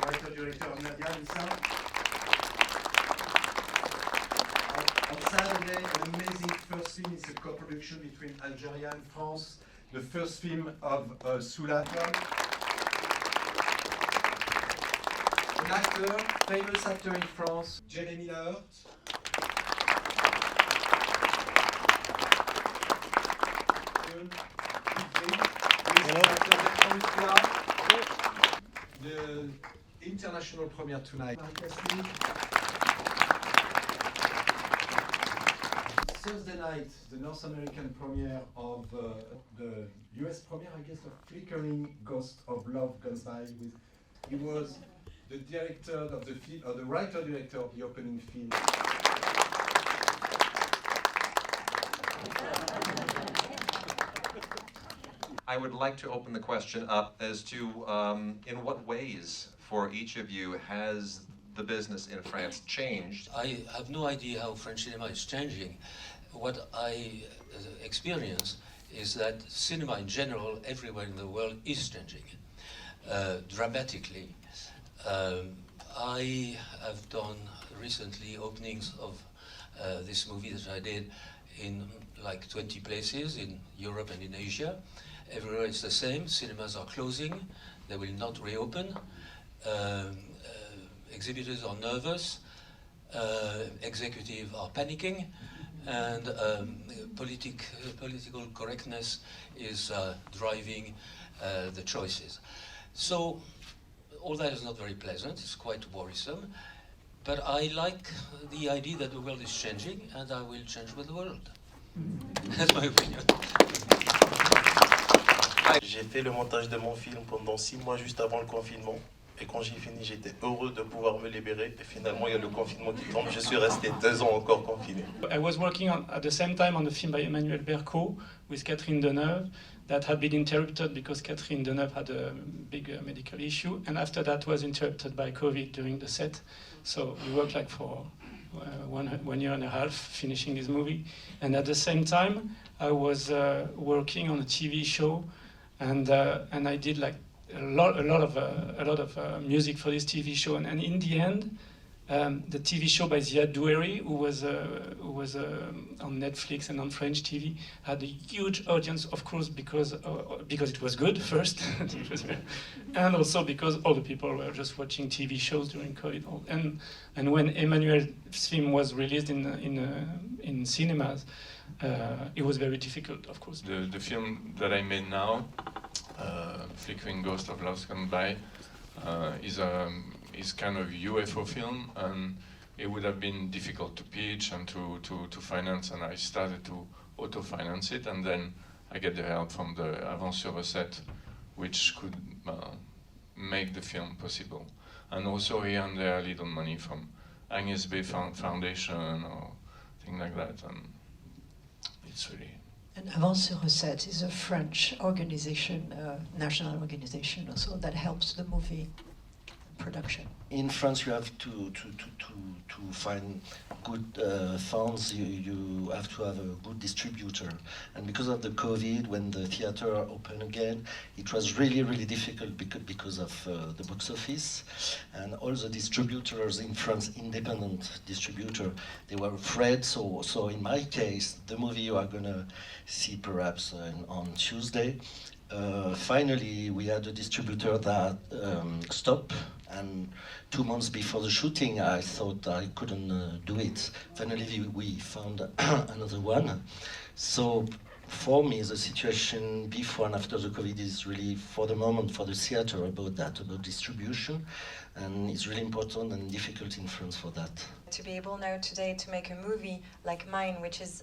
writer-director Nadia Lissa. On Saturday, an amazing first film is a co-production between Algeria and France. The first film of Soula. An actor, famous actor in France, Jeremy Lahert. The international premiere tonight. Thursday night, the North American premiere of the US premiere, I guess, of Flickering Ghost of Love Guns By. He was the director of the film, or the writer-director of the opening film. I would like to open the question up as to in what ways for each of you has the business in France changed? I have no idea how French cinema is changing. What I experience is that cinema in general, everywhere in the world, is changing dramatically. I have done recently openings of this movie that I did in like 20 places in Europe and in Asia. Everywhere it's the same. Cinemas are closing. They will not reopen. Exhibitors are nervous. Executives are panicking. And political correctness is driving the choices. So all that is not very pleasant. It's quite worrisome. But I like the idea that the world is changing, and I will change with the world. That's my opinion. J'ai fait le montage de mon film pendant 6 mois juste avant le confinement. Et quand j'ai fini, j'étais heureux de pouvoir me libérer. Et finalement, il y a le confinement qui tombe. Je suis resté 2 ans encore confiné. I was working at the same time on a film by Emmanuel Berco with Catherine Deneuve that had been interrupted because Catherine Deneuve had a big medical issue. And after that was interrupted by COVID during the set. So we worked like for 1 year and a half finishing this movie. And at the same time, I was working on a TV show, and I did like a lot of music for this TV show. And in the end, the TV show by Ziad Doueri, who was on Netflix and on French TV, had a huge audience, of course, because it was good first, and also because all the people were just watching TV shows during COVID. And when Emmanuel's film was released in cinemas, it was very difficult, of course. The film that I made now, Flickering Ghost of Love Gone By, is kind of UFO film, and it would have been difficult to pitch and to finance, and I started to auto-finance it, and then I get the help from the Avance sur Recette, which could make the film possible. And also here and there a little money from Agnès B. Foundation or things like that, and it's really... And Avance sur Recette is a French organization, national organization also, that helps the movie production. In France, you have to find good funds. You have to have a good distributor. And because of the COVID, when the theater opened again, it was really difficult because of the box office. And all the distributors in France, independent distributor, they were afraid. So in my case, the movie you are gonna see perhaps on Tuesday, finally we had a distributor that stopped. And 2 months before the shooting, I thought I couldn't do it. Finally, we found another one. So for me, the situation before and after the COVID is really, for the moment, for the theater, about distribution. And it's really important and difficult in France for that. To be able now today to make a movie like mine, which is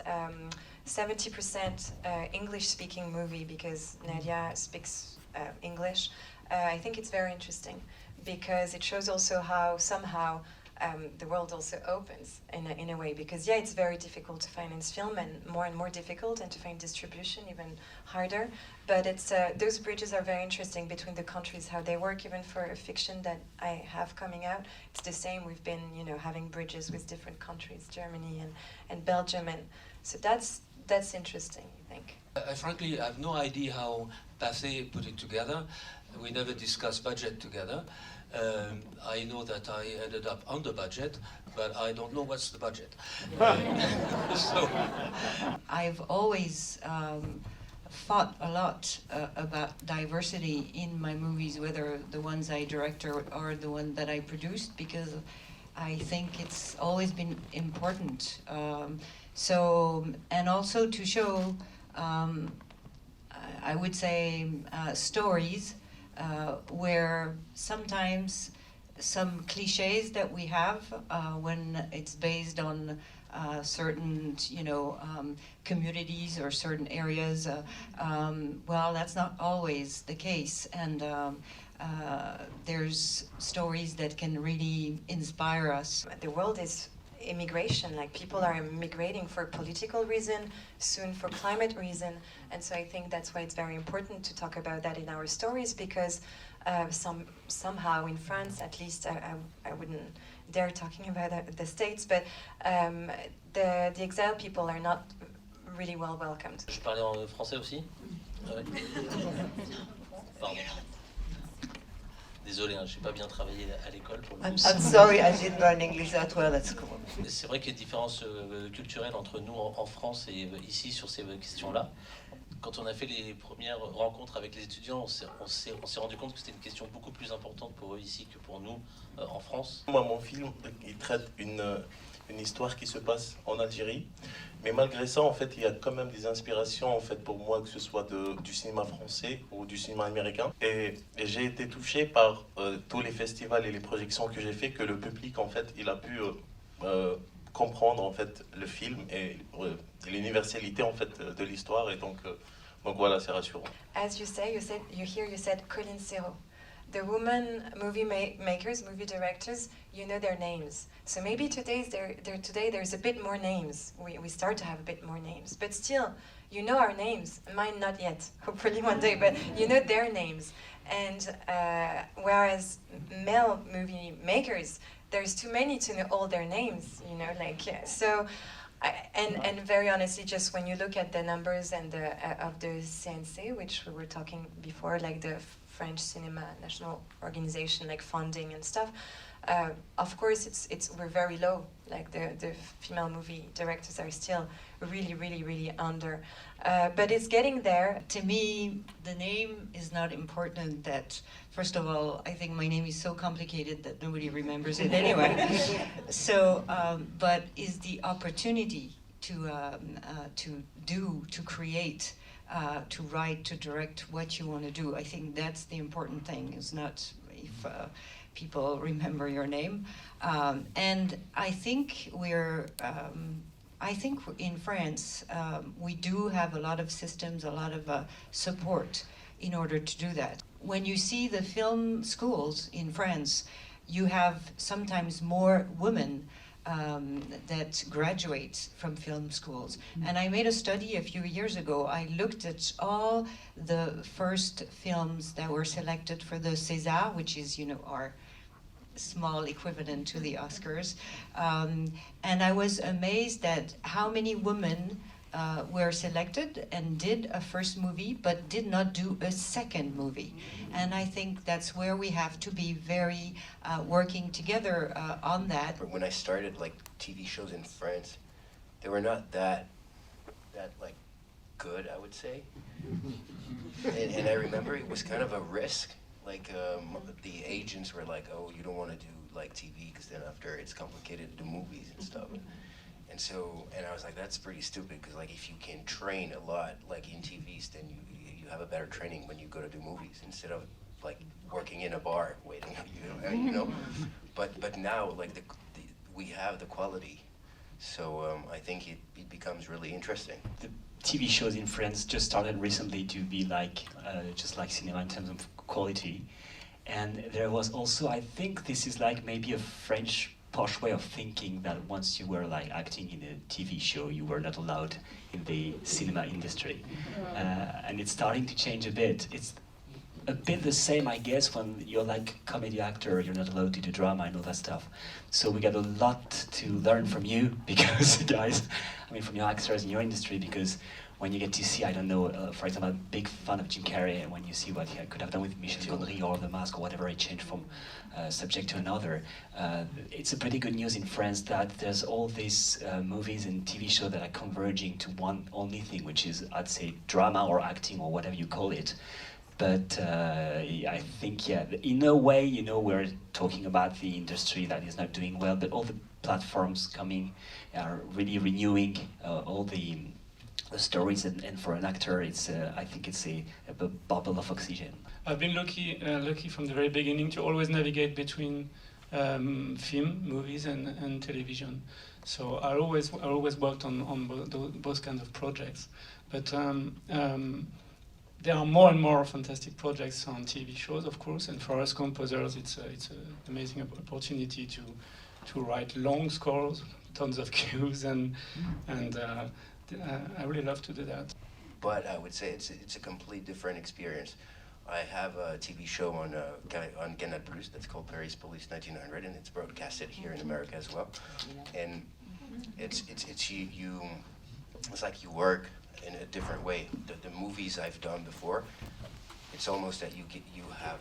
70% English-speaking movie, because Nadia speaks English, I think it's very interesting. Because it shows also how somehow the world also opens in a way. Because yeah, it's very difficult to finance film, and more difficult, and to find distribution even harder. But it's those bridges are very interesting between the countries, how they work. Even for a fiction that I have coming out, it's the same. We've been having bridges with different countries, Germany and Belgium, and so that's interesting, I think. I frankly have no idea how TAFFF put it together. We never discussed budget together. I know that I ended up under budget, but I don't know what's the budget. So I've always fought a lot about diversity in my movies, whether the ones I direct or the one that I produced, because I think it's always been important. And also to show, I would say, stories where sometimes some cliches that we have when it's based on certain, communities or certain areas, well, that's not always the case. And there's stories that can really inspire us. The world is immigration, like people are immigrating for political reason, soon for climate reason, and so I think that's why it's very important to talk about that in our stories, because somehow in France, at least, I wouldn't dare talking about the States, but the exiled people are not really well welcomed. Je parlais en français aussi. Ouais. Pardon. Désolé, hein, je n'ai pas bien travaillé à l'école pour le coup. I'm sorry, I didn't learn English that well at school. C'est vrai qu'il y a une différence culturelle entre nous en France et ici sur ces questions-là. Quand on a fait les premières rencontres avec les étudiants, on s'est rendu compte que c'était une question beaucoup plus importante pour eux ici que pour nous en France. Moi, mon film, il traite une histoire qui se passe en Algérie. Mais malgré ça, en fait, il y a quand même des inspirations, en fait, pour moi, que ce soit du cinéma français ou du cinéma américain. Et j'ai été touché par tous les festivals et les projections que j'ai fait, que le public, en fait, il a pu comprendre, en fait, le film et l'universalité, en fait, de l'histoire. Et donc voilà, c'est rassurant. As you said Colin Serrault. The women movie makers, movie directors, you know their names. So maybe today there's a bit more names. We start to have a bit more names, but still, you know our names. Mine not yet, hopefully one day, but you know their names. And whereas male movie makers, there's too many to know all their names. So. And very honestly, just when you look at the numbers and of the CNC, which we were talking before, like the French Cinema National Organization, like funding and stuff, of course we're very low. Like the female movie directors are still really under. But it's getting there. To me, the name is not important. That, first of all, I think my name is so complicated that nobody remembers it anyway. So, but is the opportunity to create, to write, to direct what you want to do. I think that's the important thing. Is not if people remember your name. And I think I think in France, we do have a lot of systems, a lot of support in order to do that. When you see the film schools in France, you have sometimes more women that graduate from film schools. And I made a study a few years ago. I looked at all the first films that were selected for the SACEM, which is, our small equivalent to the Oscars, and I was amazed at how many women were selected and did a first movie but did not do a second movie. And I think that's where we have to be very working together on that. When I started TV shows in France, they were not that good, I would say. And I remember it was kind of a risk. The agents were like, "Oh, you don't want to do TV because then after it's complicated to do movies and stuff." And I was like, "That's pretty stupid because if you can train a lot in TVs, then you have a better training when you go to do movies instead of working in a bar waiting, But now we have the quality, so I think it becomes really interesting." The TV shows in France just started recently to be just like cinema in terms of quality, and there was also, I think this is maybe a French posh way of thinking that once you were acting in a TV show, you were not allowed in the cinema industry, and it's starting to change a bit. It's a bit the same, I guess, when you're comedy actor, you're not allowed to do drama and all that stuff. So we got a lot to learn from you, because guys, from your actors in your industry, because when you get to see, I don't know, for example, I'm a big fan of Jim Carrey, and when you see what he could have done with Michel Gondry or The Mask or whatever, he changed from subject to another. It's a pretty good news in France that there's all these movies and TV shows that are converging to one only thing, which is, I'd say, drama or acting or whatever you call it. But I think, yeah, in a way, you know, we're talking about the industry that is not doing well, but all the platforms coming are really renewing all the stories, and for an actor, it's I think it's a bubble of oxygen. I've been lucky from the very beginning to always navigate between film, movies, and television. So I always worked on both kinds of projects. But there are more and more fantastic projects on TV shows, of course, and for us composers, it's an amazing opportunity to write long scores, tons of cues, and I really love to do that. But I would say it's a complete different experience. I have a TV show on Canal Plus that's called Paris Police 1900, and it's broadcasted here in America as well. And it's like you work in a different way. The movies I've done before, it's almost that you have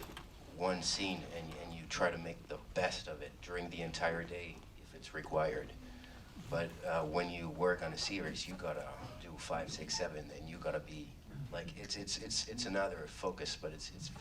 one scene and you try to make the best of it during the entire day if it's required. But when you work on a series, you gotta do 5, 6, 7, and you gotta be like it's another focus, but it's